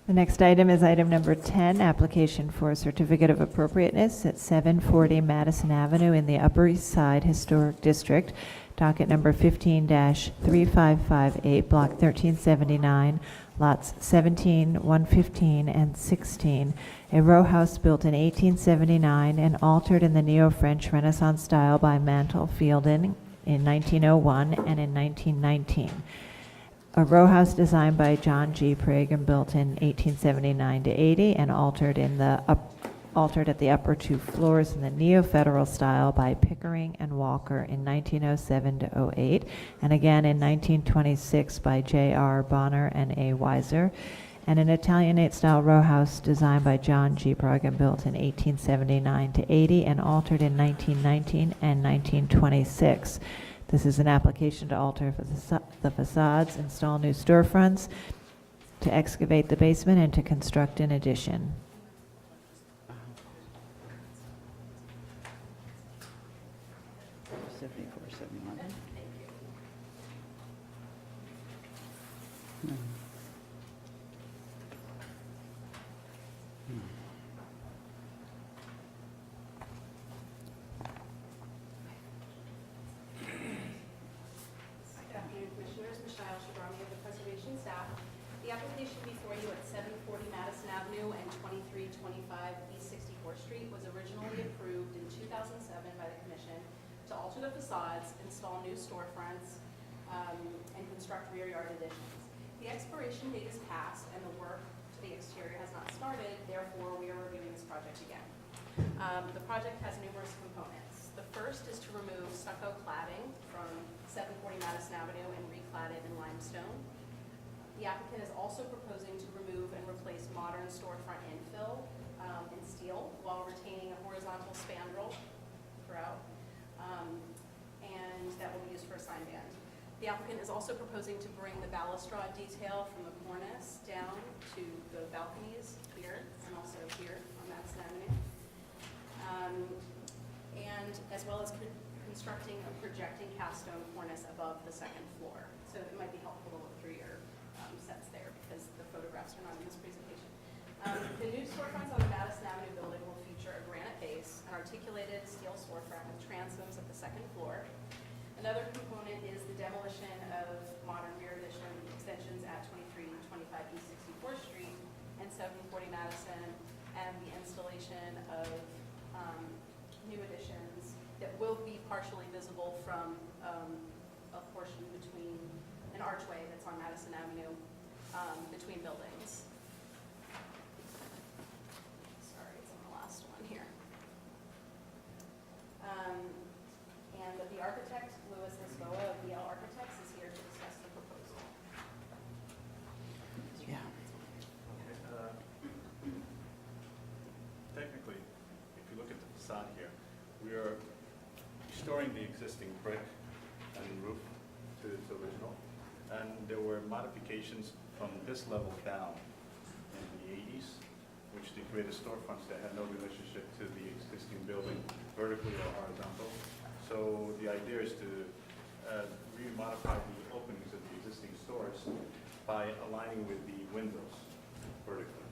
The next item is item number 10, application for a certificate of appropriateness at 740 Madison Avenue in the Upper East Side Historic District, docket number 15-3558, block 1379, lots 17, 115, and 16. A row house built in 1879 and altered in the Neo-French Renaissance style by Mantle Fielden in 1901 and in 1919. A row house designed by John G. Prigg and built in 1879 to 80 and altered at the upper two floors in the neo-federal style by Pickering and Walker in 1907 to 08, and again in 1926 by J.R. Bonner and A. Weiser, and an Italianate style row house designed by John G. Prigg and built in 1879 to 80 and altered in 1919 and 1926. This is an application to alter the facades, install new storefronts, to excavate the basement, and to construct an addition. The application before you at 740 Madison Avenue and 2325 East 64th Street was originally approved in 2007 by the Commission to alter the facades, install new storefronts, and construct rear yard additions. The expiration date is passed and the work to the exterior has not started, therefore we are reviewing this project again. The project has numerous components. The first is to remove stucco cladding from 740 Madison Avenue and reclad it in limestone. The applicant is also proposing to remove and replace modern storefront infill in steel while retaining a horizontal spandrel throughout, and that will be used for a sign band. The applicant is also proposing to bring the balustrade detail from the cornice down to the balconies here and also here on Madison Avenue, and as well as constructing a projecting cast stone cornice above the second floor. So it might be helpful to look through your sets there because the photographs are not in this presentation. The new storefronts on the Madison Avenue building will feature a granite base, an articulated steel storefront with transoms at the second floor. Another component is the demolition of modern rear addition extensions at 2325 East 64th Street and 740 Madison, and the installation of new additions that will be partially visible from a portion between an archway that's on Madison Avenue between buildings. Sorry, it's on the last one here. And the architect, Louis Lisboa of VL Architects, is here to discuss the proposal. Yeah. Technically, if you look at the facade here, we are restoring the existing brick and roof to its original. And there were modifications from this level down in the 80s, which they created storefronts that had no relationship to the existing building, vertically or horizontal. So the idea is to re-modify the openings of the existing stores by aligning with the windows vertically.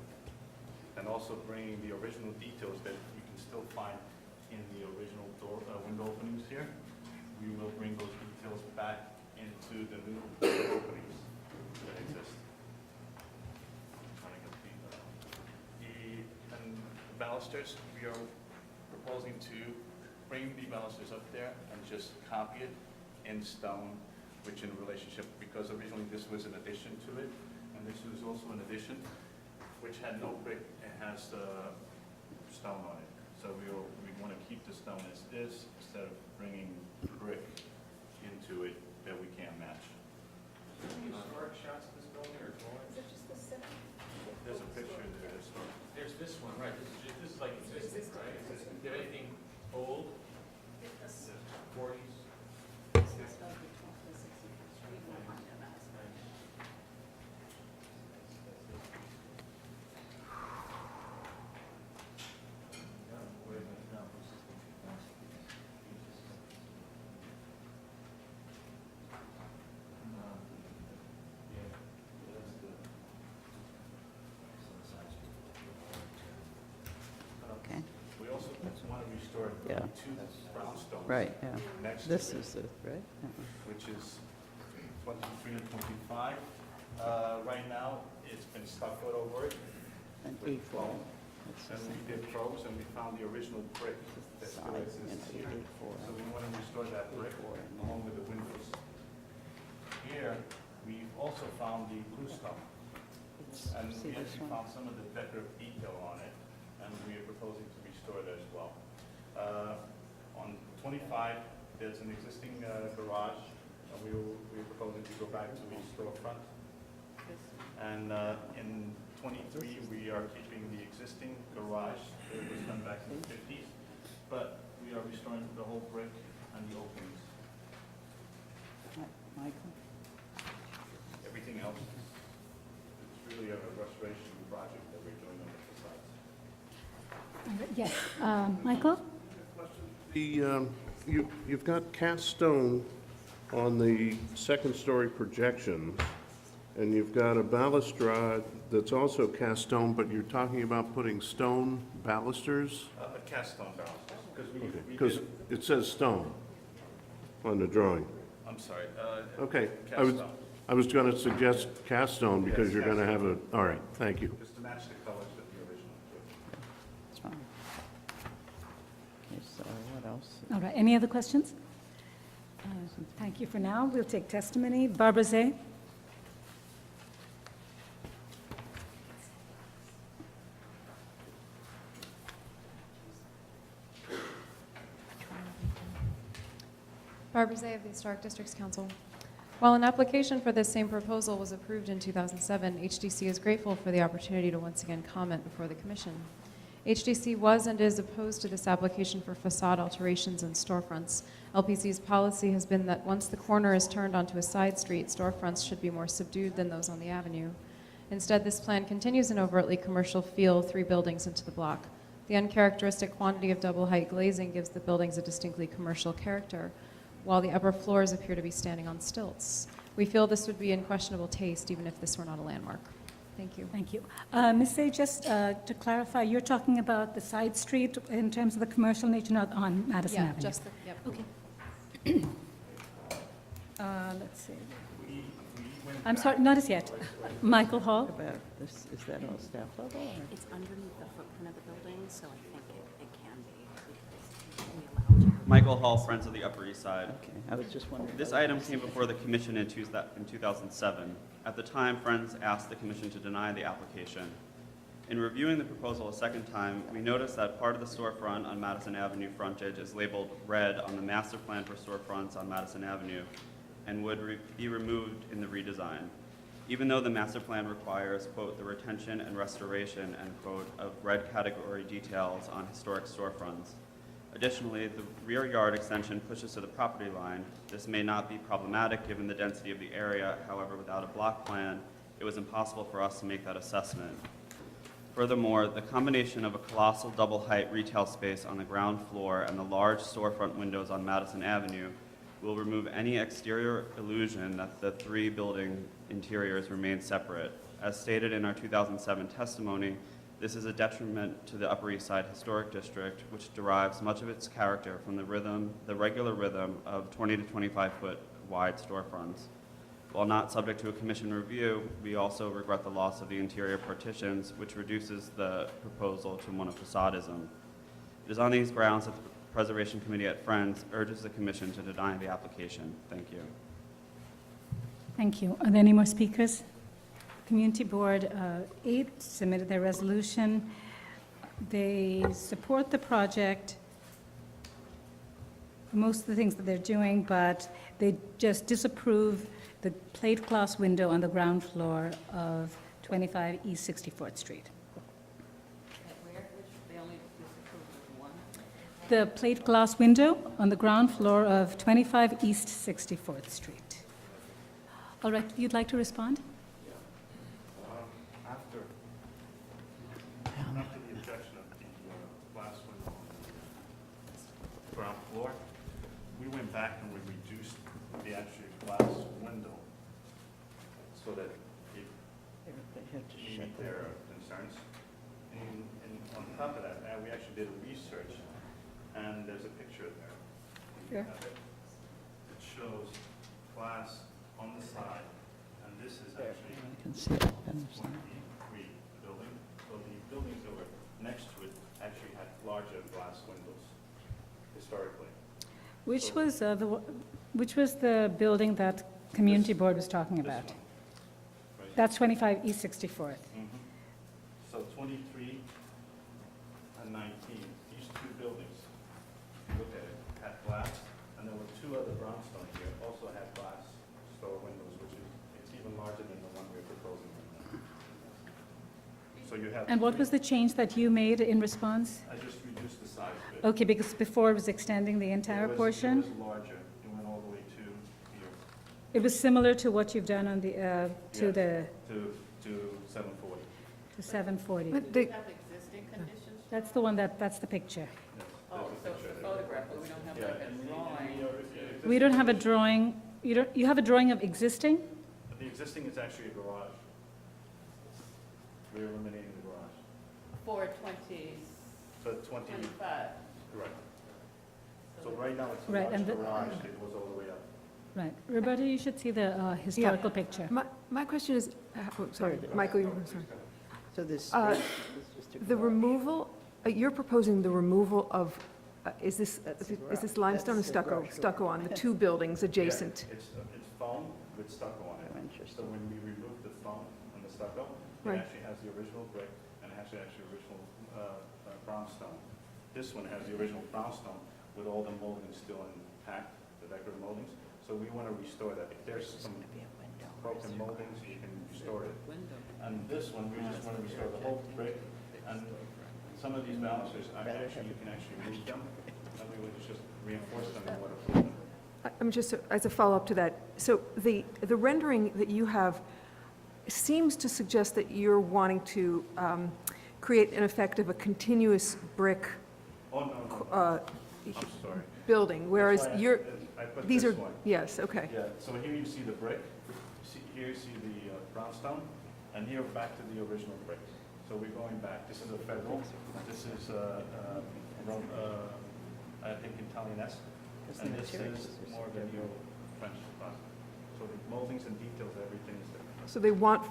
And also bringing the original details that you can still find in the original door, window openings here. We will bring those details back into the new openings that exist. And the balusters, we are proposing to bring the balusters up there and just copy it in stone, which in relationship, because originally this was an addition to it, and this was also an addition, which had no brick, it has stone on it. So we want to keep the stone as is instead of bringing brick into it that we can't match. Any historic shots of this building or drawings? Is it just the set? There's a picture there. There's this one, right? This is like existing, right? Is there anything old? This 40s? is the 60th Street, behind Madison. there are Yeah. two brownstones. Right, yeah. Next to This it, is it, right? Yeah. which is 23 and 25. Right now, it's been stuccoed over it. And with A4. foam. That's the And we same. did probes, and we found the original brick that still Side, exists you here. know, A4. So we want to restore that brick along with the windows. Here, we've also found the blue stuff, and See we this actually one? found some of the decorative detail on it, and we are proposing to restore that as well. On 25, there's an existing garage, and we're proposing to go back to the storefront. And in 23, we are keeping the existing garage that was done back in the 50s, but we are restoring the whole brick and the openings. Michael? Everything else, it's really a restoration project that we're doing on the facades. Yes. Michael? You've got cast stone on the second-story projections, and you've got a balustrade that's also cast stone, but you're talking about putting stone balusters? A cast stone balusters, because we Because did, it says stone on the drawing. I'm sorry, Okay, cast stone, I was going to suggest cast stone because Yes, you're going to cast have all right, thank you. just to match the colors with the original. That's fine. Okay, so what else? All right, any other questions? Thank you for now. We'll take testimony. Barbara Zay? Barbara Zay of the Historic Districts Council. While an application for this same proposal was approved in 2007, HDC is grateful for the opportunity to once again comment before the Commission. HDC was and is opposed to this application for facade alterations and storefronts. LPC's policy has been that once the corner is turned onto a side street, storefronts should be more subdued than those on the avenue. Instead, this plan continues an overtly commercial feel 3 buildings into the block. The uncharacteristic quantity of double-height glazing gives the buildings a distinctly commercial character, while the upper floors appear to be standing on stilts. We feel this would be in questionable taste, even if this were not a landmark. Thank you. Thank you. Ms. Zay, just to clarify, you're talking about the side street in terms of the commercial nature, not on Madison Yeah, Avenue? just the, yep. Okay. Let's see. We went I'm back- sorry, not as yet. Michael Hall? About this, is that all staff level or? It's underneath the footprint of the building, so I think it can be, because we allowed to. Michael Hall, Friends of the Upper East Side. Okay, I was just wondering. This item came before the commission in 2007. At the time, Friends asked the commission to deny the application. In reviewing the proposal a second time, we noticed that part of the storefront on Madison Avenue frontage is labeled red on the master plan for storefronts on Madison Avenue and would be removed in the redesign, even though the master plan requires, quote, the retention and restoration, end quote, of red category details on historic storefronts. Additionally, the rear yard extension pushes to the property line. This may not be problematic given the density of the area. However, without a block plan, it was impossible for us to make that assessment. Furthermore, the combination of a colossal double-height retail space on the ground floor and the large storefront windows on Madison Avenue will remove any exterior illusion that the 3 building interiors remain separate. As stated in our 2007 testimony, this is a detriment to the Upper East Side Historic District, which derives much of its character from the regular rhythm of 20 to 25 foot wide storefronts. While not subject to a commission review, we also regret the loss of the interior partitions, which reduces the proposal to one of facadism. It is on these grounds that the Preservation Committee at Friends urges the commission to deny the application. Thank you. Thank you. Are there any more speakers? Community Board 8 submitted their resolution. They support the project, most of the things that they're doing, but they just disapprove the plate glass window on the ground floor of 25 East 64th Street. The plate glass window on the ground floor of 25 East 64th Street. All right, you'd like to respond? After the objection of the glass window on the ground floor, we went back and we reduced the actual glass window so that it They have to shut meet their concerns. And on top of that, we actually did research, and and there's a picture there. Here. It shows glass on the side, and this is There, actually I can see it. I understand. 23 building. So the buildings that were next to it actually had larger glass windows historically. Which was the building that Community Board was talking This about? one, right? That's 25 East 64th. Mhm. So 23 and 19, these two buildings, if you look at it, had glass, and there were two other brownstone here, also had glass store windows, which is, it's even larger than the one we're proposing right now. So you have. And what was the change that you made in response? I just reduced the size a bit. Okay, because before it was extending the entire portion? It was larger, it went all the way to here, It was similar to what you've done on the, to Yes. the to 740. to 740. But Do you have existing conditions? That's the one that's the picture. Yes, Oh, there's a so it's picture a there. photograph, but we don't have Yeah. like a drawing. We don't have a drawing, you have a drawing of existing? The existing is actually a garage. We're eliminating the garage. 420, So 20, 25. correct. So right now it's a Right, large and the- garage, it goes all the way up. Right. Roberta, you should see the historical picture. My question is, sorry, Michael, I'm sorry. So this Uh, space is just a The garage. removal, you're proposing the removal of, is this That's the is this garage. limestone or That's the stucco? garage door. Stucco on the two buildings adjacent? Yeah, it's foam with stucco on Oh, it. So interesting. when we remove the foam and the stucco, it Right. actually has the original brick and it has the actual original brownstone. This one has the original brownstone with all the moldings still intact, the decorative moldings. So we want to restore that. If there's There's some going to be a window. broken moldings, you can restore it. Window. And this one, we just want to restore the whole brick, and some of these balances, you can actually move them, and we would just reinforce them and waterproof them. I'm just, as a follow-up to that, so the rendering that you have seems to suggest that you're wanting to create an effect of a continuous brick Oh, no, no, uh, I'm sorry. building, whereas That's why you're, I put these this are, one. yes, okay. Yeah, so here you see the brick, here you see the brownstone, and here back to the original brick. So we're going back. This is a federal, this is, I think Italianesque, Because the and this materials is are so more of a different. neo-French style. So the moldings and details, everything is different. So they want,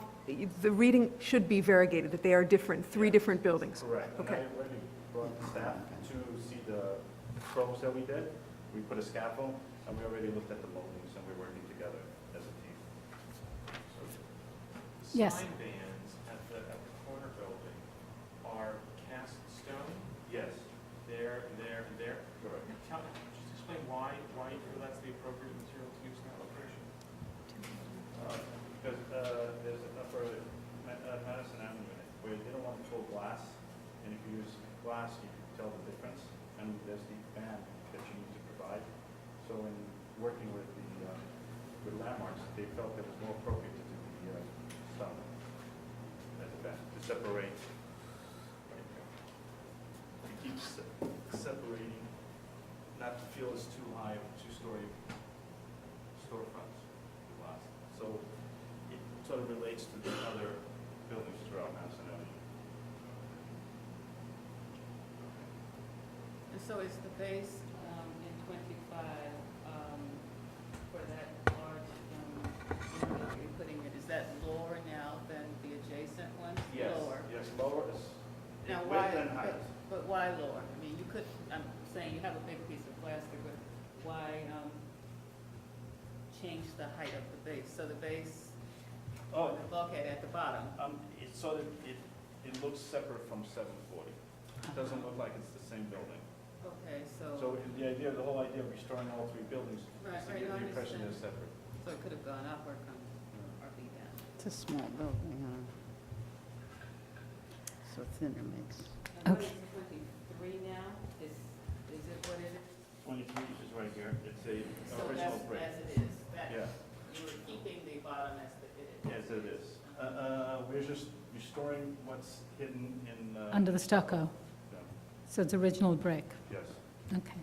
the reading should be variegated, that they are different, three different buildings. Correct. And I Okay. already brought the staff to see the probes that we did. We put a scaffold, and we already looked at the moldings, and we're working together as a team. The Yes. sign bands at the corner building are cast stone, Yes, there, and there. correct. Just explain why you feel that's the appropriate material to use in that location. Because there's an upper Madison Avenue where they don't want full glass, and if you use glass, you can tell the difference, and there's the band that you need to provide. So in working with with landmarks, they felt it was more appropriate to do the stone as a band, to separate. To keep separating, not to feel it's too high of a two-story storefronts, the glass. So it sort of relates to the other buildings throughout Madison Avenue. And so is the base in 25 for that large window that you're putting it, is that lower now than the adjacent one? Lower? Yes, lower is Now, in why, width and height. but why lower? I mean, you could, I'm saying you have a big piece of plastic, but why change the height of the base? So the base, Oh, the bulkhead at the bottom, it's sort of, it looks separate from 740. It doesn't look like it's the same building. okay, So so, the whole idea of restoring all three buildings Right, is to right, give I the impression understand. they're separate. so it could have gone up or be down. It's a small building, huh? So thinner makes, And what is 23 now? Is it what it is? 23 is right here. It's a So original that's brick. as it is? That Yeah, you were keeping the bottom as it is? as it is. We're just restoring what's hidden in. Under the stucco, Yeah. so it's original brick. Yes. Okay.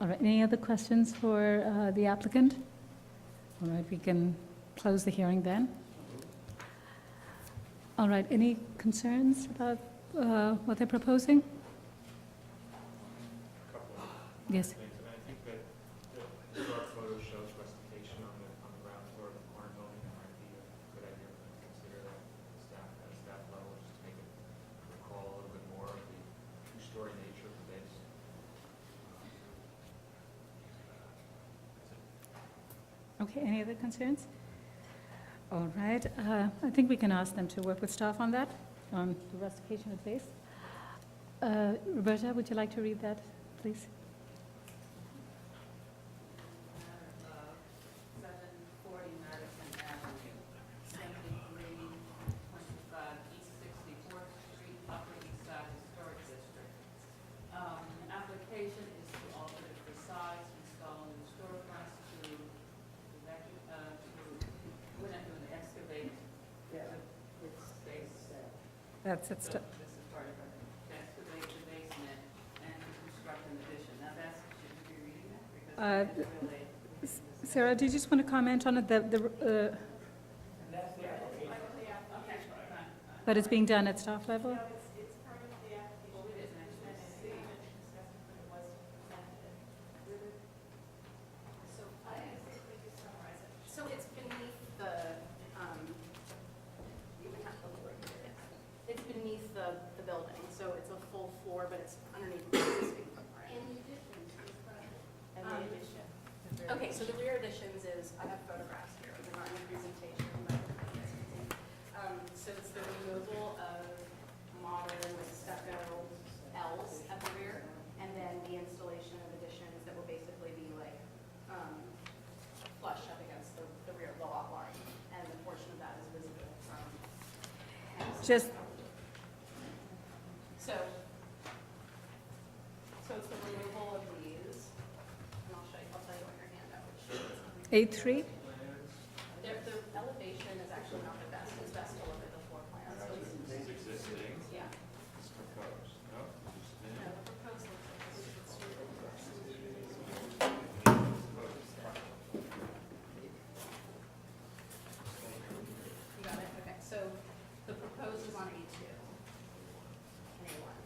All right, any other questions for the applicant? All right, we can close the hearing then. All right, any concerns about what they're proposing? Yes. things. And I think that the historic photo shows rustication on the ground floor of the corner building. That might be a good idea for them to consider that at a staff level, just to make it recall a little bit more of the two-story nature of the base. Okay, any other concerns? All right, I think we can ask them to work with staff on that, on the rustication of base. Roberta, would you like to read that, please? 740 Madison Avenue, 7325 East 64th Street, Upper East Side Historic District. An application is to alter the facades, install new storefronts we're not doing the excavate, it's space. That's it. So this is part of it, to excavate the basement and to construct an addition. Now that's, should we be reading that? Because it's really. Sarah, do you just want to comment on it, Okay, fine. that it's being done at staff level? It's part of the application. Well, we didn't actually see it. So I basically just summarize it. So it's beneath the, you would have to look at it. It's beneath the building, so it's a full floor, but it's underneath the existing footprint. And the additions, and the addition. Okay, so the rear additions is, I have photographs here, they're not in the presentation, but so it's the removal of modern like stucco L's at the rear, and then the installation of additions that will basically be like flush up against the rear, the lot line, and the portion of that is visible from. Just, So it's the removal of these, and I'll tell you on your handout, which shows. 8-3? The elevation is actually not the best, it's best to look at the floor plan, so it's, It's existing, yeah. it's proposed, no? No, the proposed looks like this. You got it, okay, so the proposed is on A2 and A1.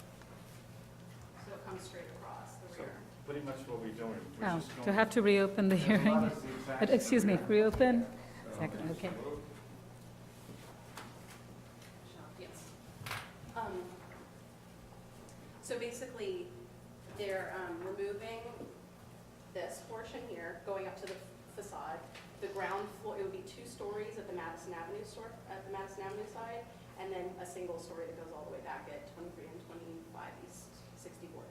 So it comes straight across the So rear. pretty much what we're doing, we're Oh, just do I going. have to reopen the hearing? Excuse me, reopen? Second, okay. Yes. So basically, they're removing this portion here, going up to the facade. The ground floor, it would be 2 stories at the Madison Avenue side, and then a single story that goes all the way back at 23 and 25 East 64th.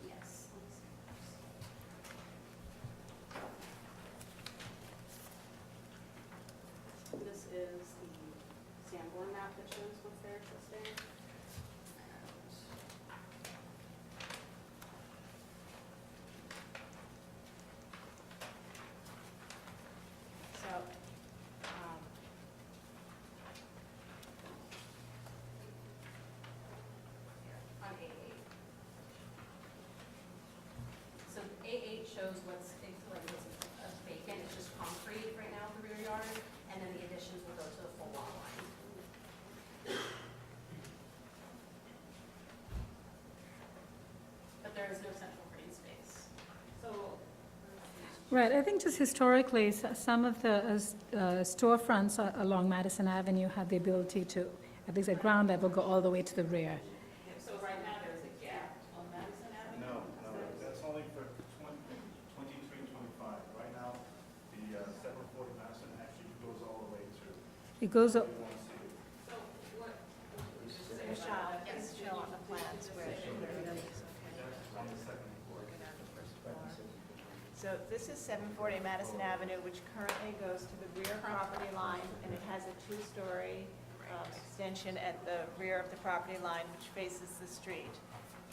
Yes. This is the Sanborn map that shows what's there existing. So, on A8. So A8 shows what's, like, what's vacant, it's just concrete right now in the rear yard, and then the additions will go to the full lot line. But there is no central green space. So, Right, I think just historically, some of the storefronts along Madison Avenue had the ability to, at least at ground level, go all the way to the rear. So right now, there's a gap on Madison Avenue? No, that's only for 23 and 25. Right now, the 740 Madison actually goes all the way to. It goes, So what, yes, Show on the plans where On the second floor. So this is 740 Madison Avenue, which currently goes to the rear property line, and it has a 2-story extension at the rear of the property line, which faces the street.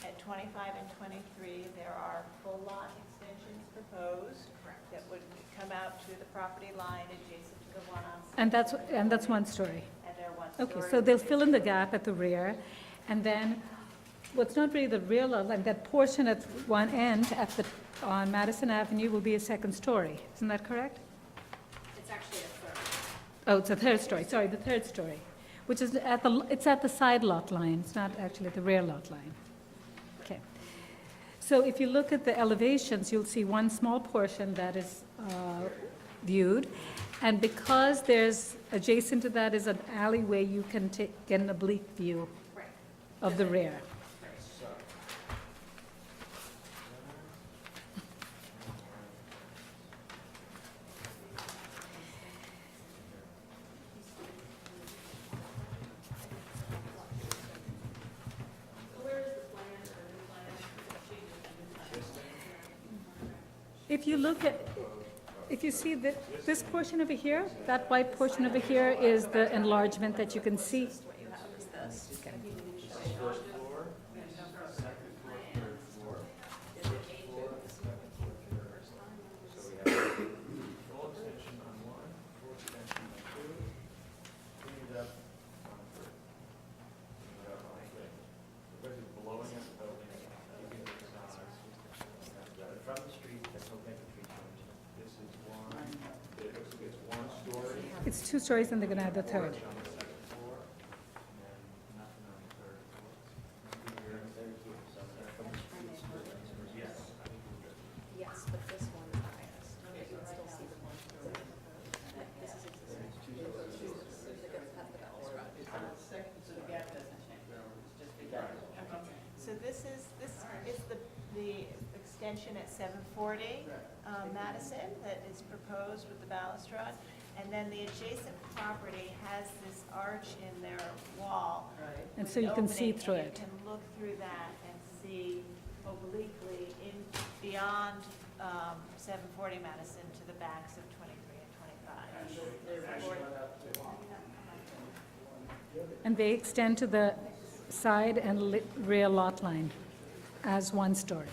At 25 and 23, there are full lot extensions proposed that would come out to the property line adjacent to the one on. and that's 1 story. And they're 1 Okay, story. so they'll fill in the gap at the rear, and then what's not really the rear lot line, that portion at one end on Madison Avenue will be a 2nd story. Isn't that correct? it's actually a third. Oh, it's a 3rd story, sorry, the 3rd story, which is it's at the side lot line, it's not actually the rear lot line. Okay. So if you look at the elevations, you'll see one small portion that is viewed. And because there's, adjacent to that is an alleyway, you can get an oblique view of the rear. If you look at, if you see this portion over here, that white portion over here is the enlargement that you can see. First floor, second floor, third floor. So we have full extension on one, full extension on two, cleaned up on three. Cleaned up on three. Because it's blowing up the building, keeping the facades. From the street, there's no big tree change. This is one, it looks like it's one story. It's 2 stories and they're going to add the third. On the second floor, and then nothing on the third floor. Yes, I think we're good. Yes, but this one is the highest. You can still see the one story. This is existing. That's the balustrade. So the gap doesn't change, it's just the gap. So this is the extension at 740 Madison that is proposed with the balustrade. And then the adjacent property has this arch in their wall. And with so you an can see opening, through and it. you can look through that and see obliquely in, beyond 740 Madison to the backs of 23 and 25. And they extend to the side and rear lot line as 1 story.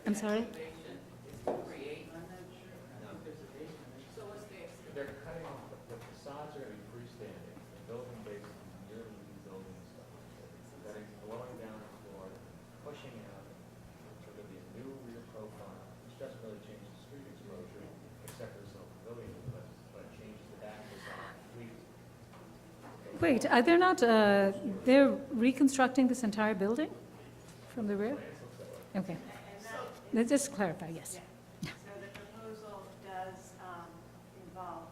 I'm sorry? They're cutting off, the facades are gonna be freestanding, the building base is merely rebuilding stuff. That is blowing down the floor, pushing out, so there'll be a new rear profile, which doesn't really change the street exposure, except for this little pavilion, but it changes the back facade completely. Wait, are they not, they're reconstructing this entire building from the rear? Okay. Let's just clarify, yes. So the proposal does involve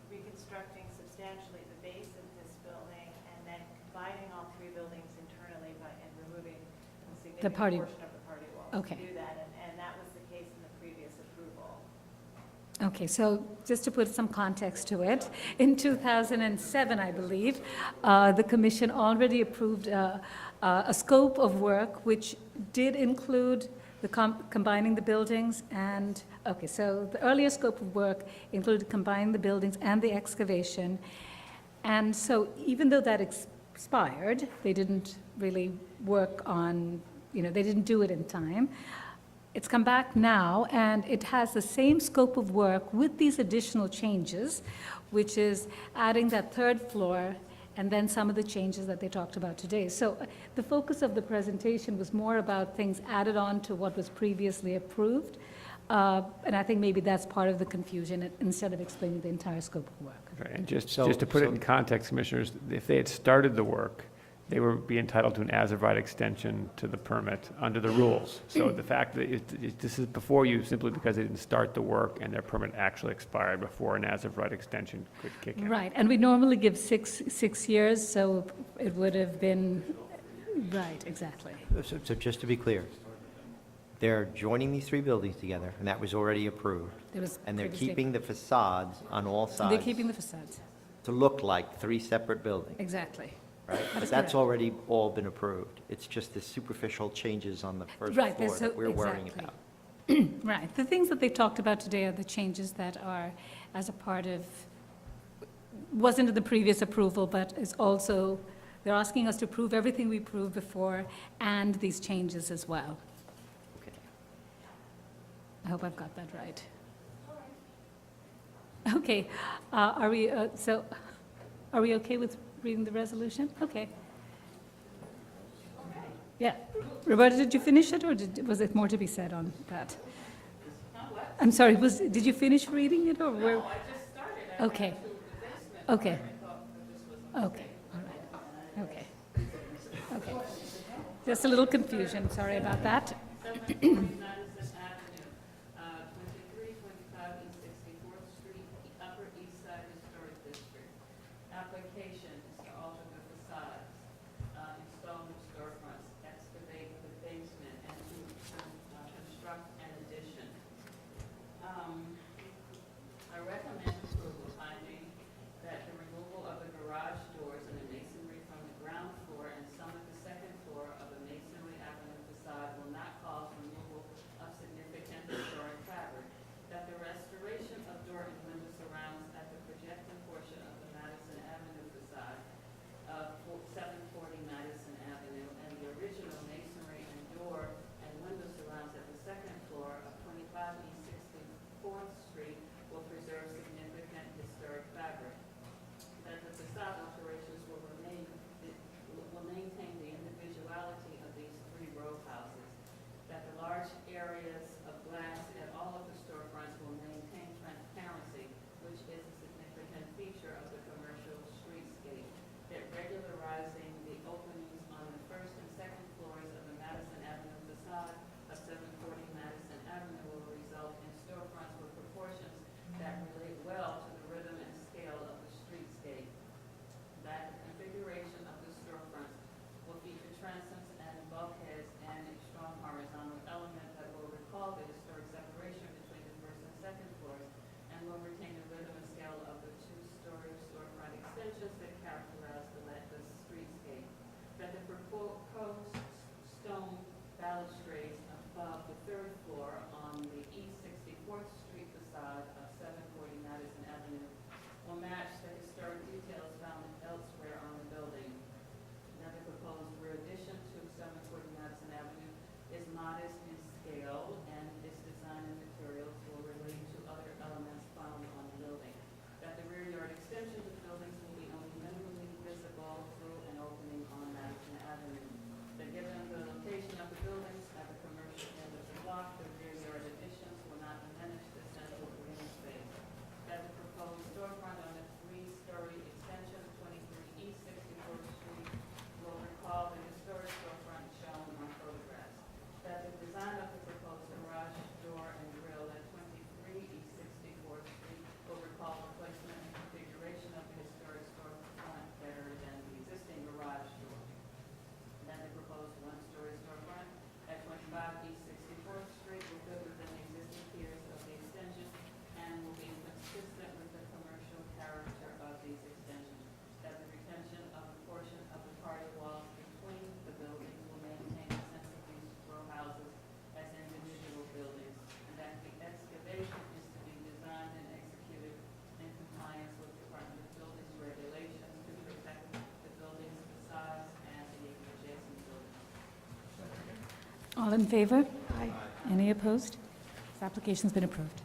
reconstructing substantially the base of this building and then combining all 3 buildings internally and removing a significant party- portion of the party wall. Okay. To do that, and that was the case in the previous approval. Okay, so just to put some context to it, in 2007, I believe, the commission already approved a scope of work which did include the combining the buildings and, okay, so the earlier scope of work included combining the buildings and the excavation. And so even though that expired, they didn't really work on, they didn't do it in time. It's come back now, and it has the same scope of work with these additional changes, which is adding that 3rd floor and then some of the changes that they talked about today. So the focus of the presentation was more about things added on to what was previously approved. And I think maybe that's part of the confusion, instead of explaining the entire scope of work. Right, and just to put it in context, Commissioners, if they had started the work, they would be entitled to an as-of-right extension to the permit under the rules. So the fact that this is before you simply because they didn't start the work and their permit actually expired before an as-of-right extension could kick in. Right, and we normally give six years, so it would have been, right, exactly. So just to be clear, they're joining these 3 buildings together, and that was already approved. There was And they're previously- keeping the facades on all They're sides keeping the facades, to look like 3 separate buildings, exactly. right? That But is that's correct. already all been approved. It's just the superficial changes on the first Right, floor there's that we're worrying exactly. about. Right, the things that they talked about today are the changes that are as a part of, wasn't in the previous approval, but is also, they're asking us to approve everything we approved before and these changes as well. Okay. I hope I've got that right. Okay, are we okay with reading the resolution? Okay. Yeah. Roberta, did you finish it, or was it more to be said on that? I'm sorry, did you finish reading it, or were? No, I just started. I Okay. got to the basement Okay. where I thought that this was Okay, all right, okay. Okay. Just a little confusion, sorry about that. 740 Madison Avenue, 2325 East 64th Street, Upper East Side Historic District. Application is to alter the facades, install new storefronts, excavate the basement, and to construct an addition. I recommend approval, finding that the removal of the garage doors and the masonry from the ground floor and some of the second floor of the Masonry Avenue facade will not cause removal of significant historic fabric, that the restoration of door and window surrounds at the projected portion of the Madison Avenue facade of 740 Madison Avenue and the original masonry and door and window surrounds at the second floor of 25 East 64th Street will preserve significant historic fabric, that the facade alterations will maintain the individuality of these three row houses, that the large areas of glass at all of the storefronts will maintain transparency, which is a significant feature of the commercial streetscape, that regularizing the openings on the first and second floors of the Madison Avenue facade of 740 Madison Avenue will result in storefronts with proportions that relate well to the rhythm and scale of the streetscape, that the configuration of the storefronts will feature transoms and bulkheads and a strong horizontal element that will recall the historic separation between the first and second floors and will retain the rhythm and scale of the two-story storefront extensions that characterize the streetscape, that the proposed stone balustrades above the third floor on the East 64th Street facade of 740 Madison Avenue will match the historic details found elsewhere on the building, that the proposed rear addition to 740 Madison Avenue is modest in scale and its design and materials will relate to other elements found on the building, that the rear yard extensions of buildings will be only minimally visible through an opening on Madison Avenue, that given the location of the buildings at the commercial end of the block, the rear yard additions will not diminish the central green space, that the proposed storefront on the three-story extension of 23 East 64th Street will recall the historic storefront shown on photographs, that the design of the proposed garage door and grill at 23 East 64th Street will recall the placement and configuration of the historic storefront better than the existing garage door, that the proposed one-story storefront at 25 East 64th Street will fit within the existing piers of the extension and will be consistent with the commercial character of these extensions, that the retention of a portion of the party walls between the buildings will maintain the sense of these row houses as individual buildings, and that the excavation is to be designed and executed in compliance with Department of Buildings regulations to protect the building's facades and the adjacent buildings. All in favor? Aye. Any opposed? This application's been approved.